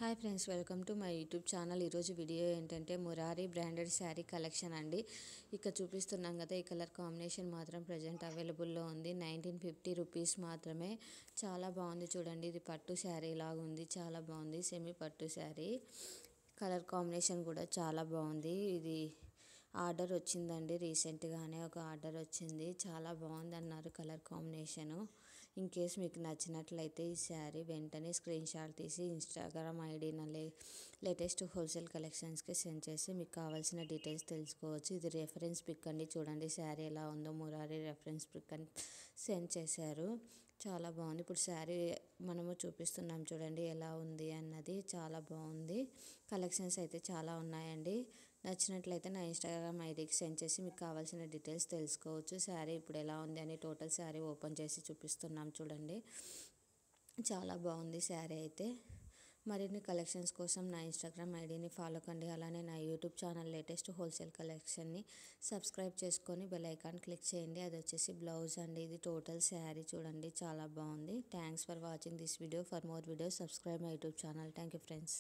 Hi friends, welcome to my YouTube channel. ఈరోజు video ఏంటంటే Murari branded sari collection అండి. ఇక్కడ చూపిస్తున్నాం కదా, ఈ కలర్ కాంబినేషన్ మాత్రం ప్రజెంట్ అవైలబుల్లో ఉంది. 1950 రూపీస్ మాత్రమే. చాలా బాగుంది చూడండి. ఇది పట్టు శారీ లాగా ఉంది, చాలా బాగుంది. సెమీ పట్టు శారీ. కలర్ కాంబినేషన్ కూడా చాలా బాగుంది. ఇది ఆర్డర్ వచ్చిందండి, రీసెంట్గానే ఒక ఆర్డర్ వచ్చింది. చాలా బాగుంది అన్నారు కలర్ కాంబినేషను. ఇన్ కేస్ మీకు నచ్చినట్లయితే ఈ శారీ వెంటనే స్క్రీన్ షాట్ తీసి ఇన్స్టాగ్రామ్ ఐడి లేటెస్ట్ హోల్సేల్ కలెక్షన్స్కి సెండ్ చేసి మీకు కావాల్సిన డీటెయిల్స్ తెలుసుకోవచ్చు. ఇది రెఫరెన్స్ పిక్ అండి, చూడండి శారీ ఎలా ఉందో. మురారి రెఫరెన్స్ పిక్ అని సెండ్ చేశారు. చాలా బాగుంది. ఇప్పుడు శారీ మనము చూపిస్తున్నాం చూడండి ఎలా ఉంది అన్నది. చాలా బాగుంది. కలెక్షన్స్ అయితే చాలా ఉన్నాయండి. నచ్చినట్లయితే నా ఇన్స్టాగ్రామ్ ఐడికి సెండ్ చేసి మీకు కావాల్సిన డీటెయిల్స్ తెలుసుకోవచ్చు. శారీ ఇప్పుడు ఎలా ఉంది అని టోటల్ శారీ ఓపెన్ చేసి చూపిస్తున్నాం చూడండి. చాలా బాగుంది శారీ అయితే. మరిన్ని కలెక్షన్స్ కోసం నా ఇన్స్టాగ్రామ్ ఐడిని ఫాలో కండి. అలానే నా యూట్యూబ్ ఛానల్ లేటెస్ట్ హోల్సేల్ కలెక్షన్ని సబ్స్క్రైబ్ చేసుకొని బెల్ ఐకాన్ క్లిక్ చేయండి. అది వచ్చేసి బ్లౌజ్ అండి. ఇది టోటల్ శారీ చూడండి, చాలా బాగుంది. Thanks for watching this video. For more videos subscribe my YouTube channel. Thank you friends.